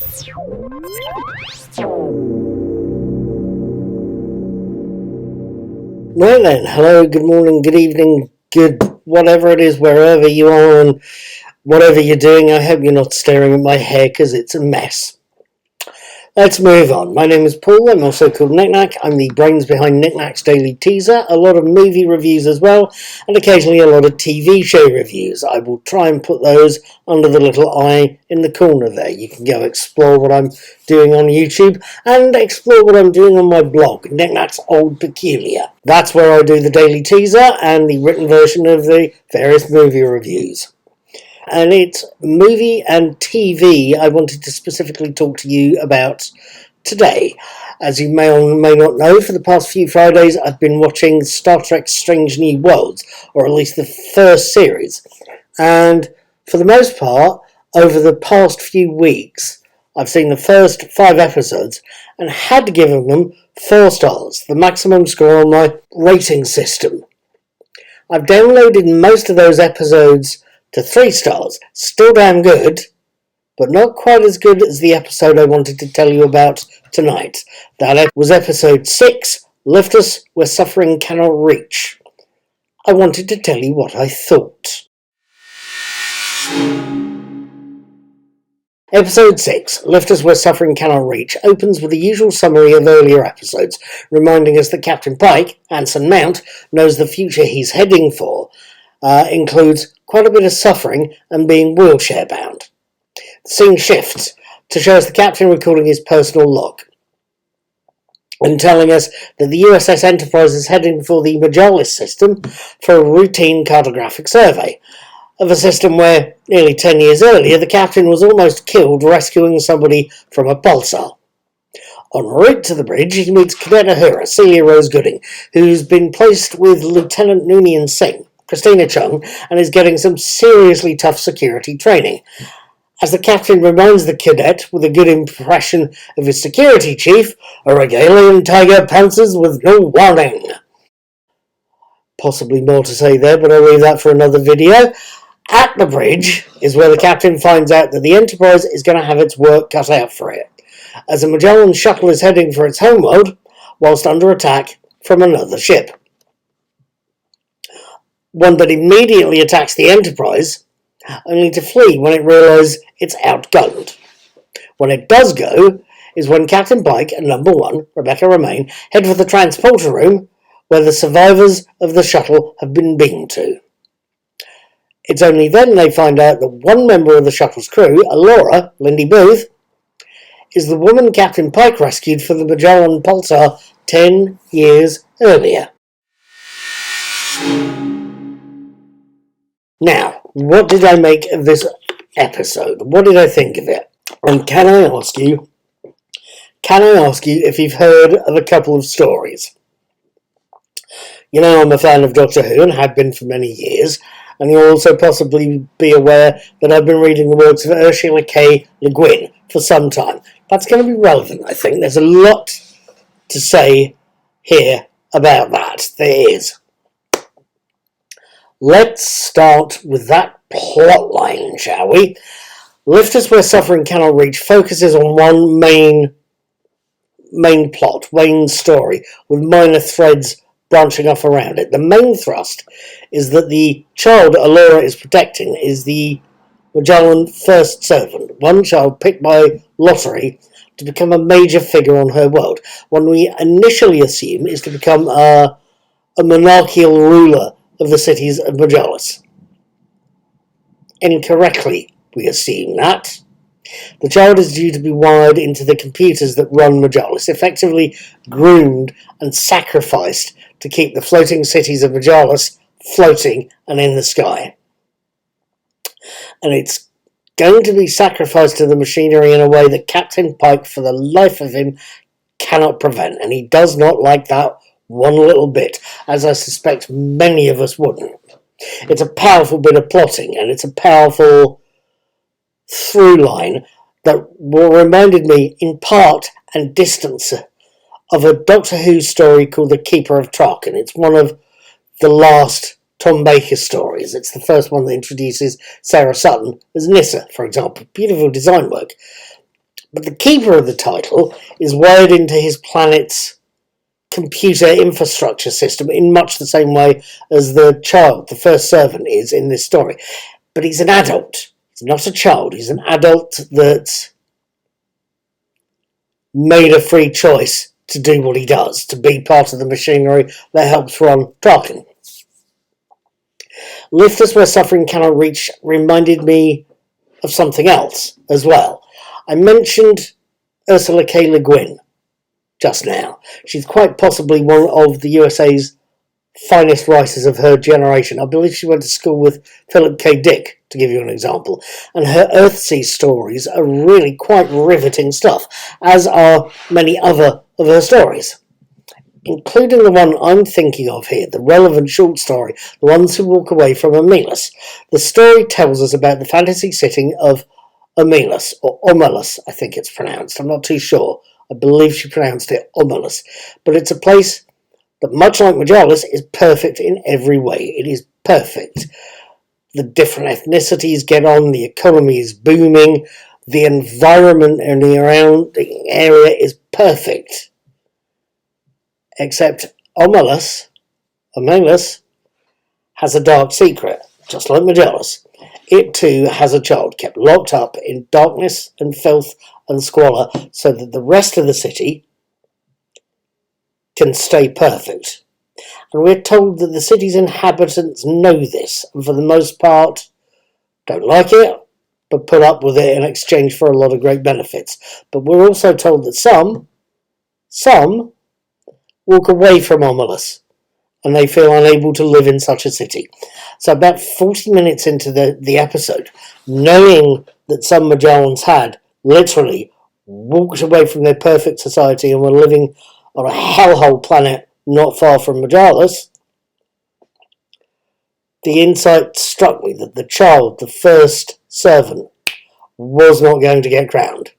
Well then, hello, good morning, good evening, good whatever it is, wherever you are and whatever you're doing. I hope you're not staring at my hair because it's a mess. Let's move on. My name is Paul. I'm also called Knickknack. I'm the brains behind Knickknack's Daily Teaser. A lot of movie reviews as well, and occasionally a lot of TV show reviews. I will try and put those under the little eye in the corner there. You can go explore what I'm doing on YouTube and explore what I'm doing on my blog, Knickknack's Old Peculiar. That's where I do the Daily Teaser and the written version of the various movie reviews. And it's movie and TV I wanted to specifically talk to you about today. As you may or may not know, for the past few Fridays I've been watching Star Trek Strange New Worlds, or at least the first series. And for the most part, over the past few weeks, I've seen the first 5 episodes and had given them 4 stars, the maximum score on my rating system. I've downloaded most of those episodes to 3 stars. Still damn good, but not quite as good as the episode I wanted to tell you about tonight. That was episode 6, Lift Us Where Suffering Cannot Reach. I wanted to tell you what I thought. Episode 6, Lift Us Where Suffering Cannot Reach, opens with the usual summary of earlier episodes, reminding us that Captain Pike, Anson Mount, knows the future he's heading for includes quite a bit of suffering and being wheelchair-bound. The scene shifts to show us the captain recording his personal log and telling us that the USS Enterprise is heading for the Majalis system for a routine cartographic survey of a system where, nearly 10 years earlier, the captain was almost killed rescuing somebody from a pulsar. En route to the bridge, he meets Cadet Uhura, Celia Rose Gooding, who's been placed with Lieutenant Noonien Singh, Christina Chung, and is getting some seriously tough security training. As the captain reminds the cadet with a good impression of his security chief, a Regalian tiger pounces with no warning. Possibly more to say there, but I'll leave that for another video. At the bridge is where the captain finds out that the Enterprise is going to have its work cut out for it, as a Magellan shuttle is heading for its homeworld, whilst under attack from another ship. One that immediately attacks the Enterprise, only to flee when it realises it's outgunned. When it does go is when Captain Pike and Number 1, Rebecca Romaine, head for the transporter room where the survivors of the shuttle have been beamed to. It's only then they find out that one member of the shuttle's crew, Alora, Lindy Booth, is the woman Captain Pike rescued for the Magellan Pulsar 10 years earlier. Now, what did I make of this episode? What did I think of it? And can I ask you if you've heard of a couple of stories? You know, I'm a fan of Doctor Who and have been for many years, and you'll also possibly be aware that I've been reading the works of Ursula K. Le Guin for some time. That's going to be relevant, I think. There's a lot to say here about that. There is. Let's start with that plot line, shall we? Lift Us Where Suffering Cannot Reach focuses on one main plot, main story, with minor threads branching off around it. The main thrust is that the child Alora is protecting is the Magellan first servant, one child picked by lottery to become a major figure on her world, one we initially assume is to become a monarchical ruler of the cities of Majalis. Incorrectly, we assume that. The child is due to be wired into the computers that run Majalis, effectively groomed and sacrificed to keep the floating cities of Majalis floating and in the sky. And it's going to be sacrificed to the machinery in a way that Captain Pike, for the life of him, cannot prevent. And he does not like that one little bit, as I suspect many of us wouldn't. It's a powerful bit of plotting, and it's a powerful through line that reminded me in part and distance of a Doctor Who story called The Keeper of Tarkin. It's one of the last Tom Baker stories. It's the first one that introduces Sarah Sutton as Nyssa, for example. Beautiful design work. But the keeper of the title is wired into his planet's computer infrastructure system in much the same way as the child, the first servant, is in this story. But he's an adult. He's not a child. He's an adult that's made a free choice to do what he does, to be part of the machinery that helps run Tarkin. Lift Us Where Suffering Cannot Reach reminded me of something else as well. I mentioned Ursula K. Le Guin just now. She's quite possibly one of the USA's finest writers of her generation. I believe she went to school with Philip K. Dick, to give you an example. And her Earthsea stories are really quite riveting stuff, as are many other of her stories, including the one I'm thinking of here, the relevant short story, The Ones Who Walk Away from Omelas. The story tells us about the fantasy setting of Omelas, or Omelas, I think it's pronounced. I'm not too sure. I believe she pronounced it Omelas. But it's a place that, much like Majalis, is perfect in every way. It is perfect. The different ethnicities get on, the economy is booming, the environment and the surrounding area is perfect. Except Omelas has a dark secret, just like Majalis. It too has a child kept locked up in darkness and filth and squalor so that the rest of the city can stay perfect. And we're told that the city's inhabitants know this, and for the most part don't like it, but put up with it in exchange for a lot of great benefits. But we're also told that some walk away from Omelas, and they feel unable to live in such a city. So about 40 minutes into the episode, knowing that some Majorans had literally walked away from their perfect society and were living on a hellhole planet not far from Majalis, the insight struck me that the child, the first servant, was not going to get crowned,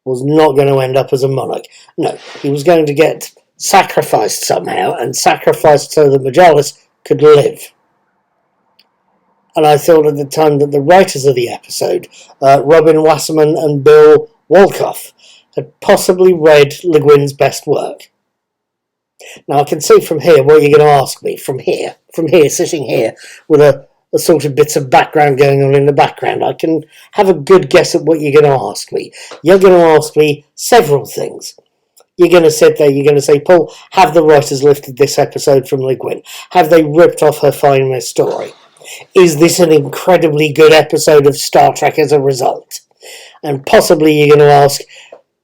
was not going to end up as a monarch. No, he was going to get sacrificed somehow, and sacrificed so that Majalis could live. And I thought at the time that the writers of the episode, Robin Wasserman and Bill Wolkoff, had possibly read Le Guin's best work. Now I can see from here what you're going to ask me, from here, sitting here, with a sort of bits of background going on in the background. I can have a good guess at what you're going to ask me. You're going to ask me several things. You're going to sit there, you're going to say, Paul, have the writers lifted this episode from Le Guin? Have they ripped off her finest story? Is this an incredibly good episode of Star Trek as a result? And possibly you're going to ask,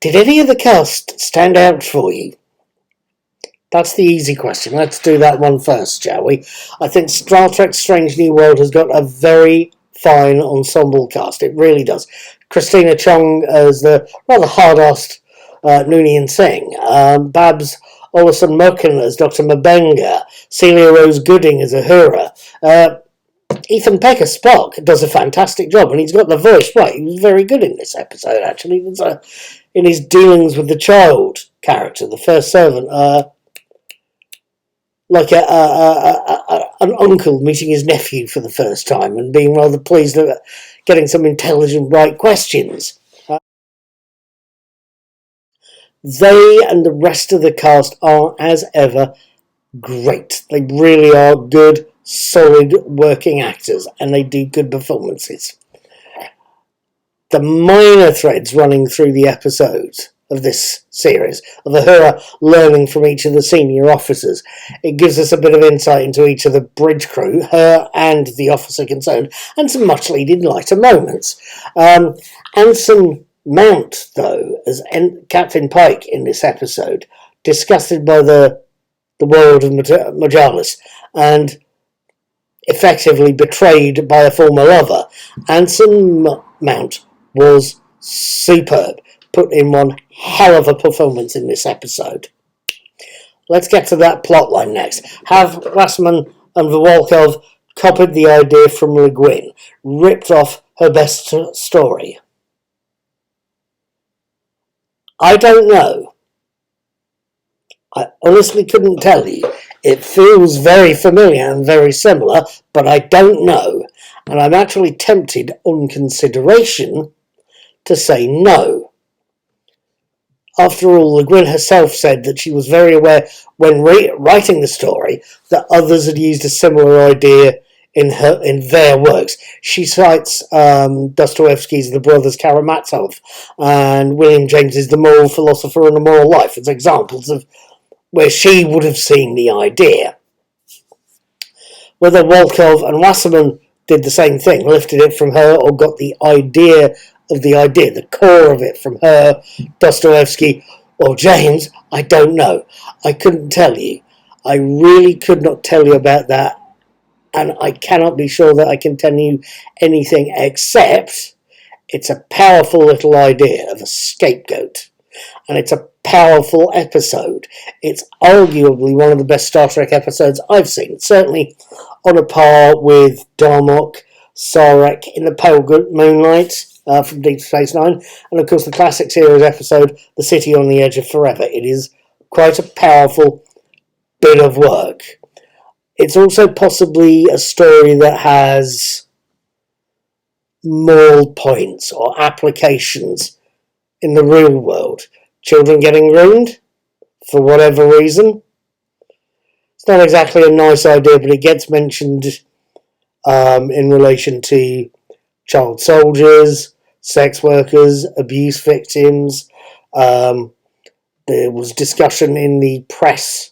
did any of the cast stand out for you? That's the easy question. Let's do that one first, shall we? I think Star Trek Strange New World has got a very fine ensemble cast. It really does. Christina Chong as the rather hard-assed Noonien Singh, Babs Olson-Moken as Dr. Mabenga, Celia Rose Gooding as Uhura, Ethan Peck as Spock does a fantastic job, and he's got the voice right. He was very good in this episode, actually. In his dealings with the child character, the first servant, like an uncle meeting his nephew for the first time and being rather pleased at getting some intelligent, right questions. They and the rest of the cast are, as ever, great. They really are good, solid working actors, and they do good performances. The minor threads running through the episodes of this series, of Uhura learning from each of the senior officers, it gives us a bit of insight into each of the bridge crew, her and the officer concerned, and some much needed lighter moments. Anson Mount, though, as Captain Pike in this episode, disgusted by the world of Majalis and effectively betrayed by a former lover, Anson Mount was superb. Put in one hell of a performance in this episode. Let's get to that plotline next. Have Glassman and Volkov copied the idea from Le Guin, ripped off her best story? I don't know. I honestly couldn't tell you. It feels very familiar and very similar, but I don't know. And I'm actually tempted, on consideration, to say no. After all, Le Guin herself said that she was very aware when writing the story that others had used a similar idea in their works. She cites Dostoevsky's The Brothers Karamazov and William James's The Moral Philosopher and the Moral Life as examples of where she would have seen the idea. Whether Volkov and Wasserman did the same thing, lifted it from her, or got the idea, the core of it from her, Dostoevsky, or James, I don't know. I couldn't tell you. I really could not tell you about that, and I cannot be sure that I can tell you anything except it's a powerful little idea of a scapegoat, and it's a powerful episode. It's arguably one of the best Star Trek episodes I've seen, certainly on a par with Darmok, Sarek in the Pale Moonlight from Deep Space Nine, and of course the classic series episode, The City on the Edge of Forever. It is quite a powerful bit of work. It's also possibly a story that has moral points or applications in the real world. Children getting groomed, for whatever reason. It's not exactly a nice idea, but it gets mentioned in relation to child soldiers, sex workers, abuse victims. There was discussion in the press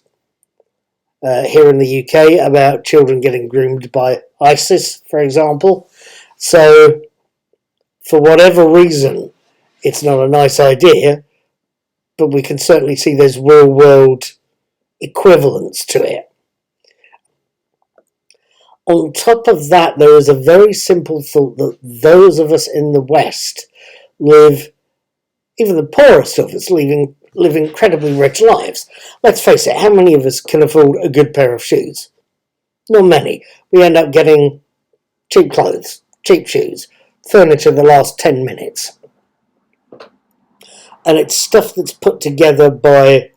here in the UK about children getting groomed by ISIS, for example. So, for whatever reason, it's not a nice idea, but we can certainly see there's real-world equivalents to it. On top of that, there is a very simple thought that those of us in the West live, even the poorest of us, live incredibly rich lives. Let's face it, how many of us can afford a good pair of shoes? Not many. We end up getting cheap clothes, cheap shoes, furniture the last 10 minutes. And it's stuff that's put together by,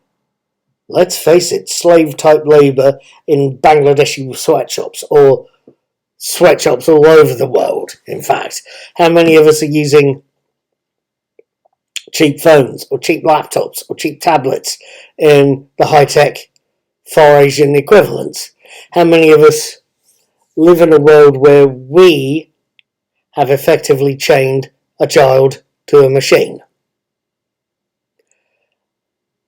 let's face it, slave-type labour in Bangladeshi sweatshops, or sweatshops all over the world, in fact. How many of us are using cheap phones, or cheap laptops, or cheap tablets in the high-tech Far Asian equivalents? How many of us live in a world where we have effectively chained a child to a machine?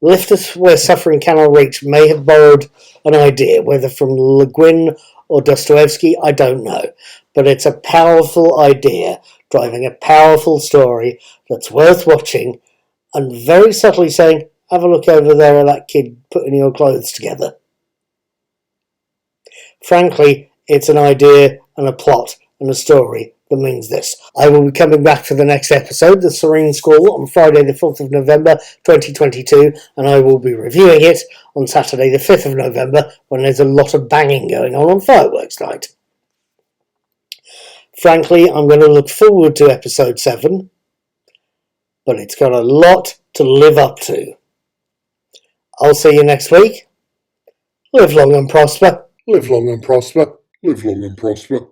Lift Us Where Suffering Cannot Reach may have borrowed an idea, whether from Le Guin or Dostoevsky, I don't know. But it's a powerful idea, driving a powerful story that's worth watching, and very subtly saying, have a look over there at that kid putting your clothes together. Frankly, it's an idea and a plot and a story that means this. I will be coming back for the next episode, The Serene Squall, on Friday the 4th of November 2022, and I will be reviewing it on Saturday the 5th of November when there's a lot of banging going on fireworks night. Frankly, I'm going to look forward to episode 7, but it's got a lot to live up to. I'll see you next week. Live long and prosper. Live long and prosper. Live long and prosper.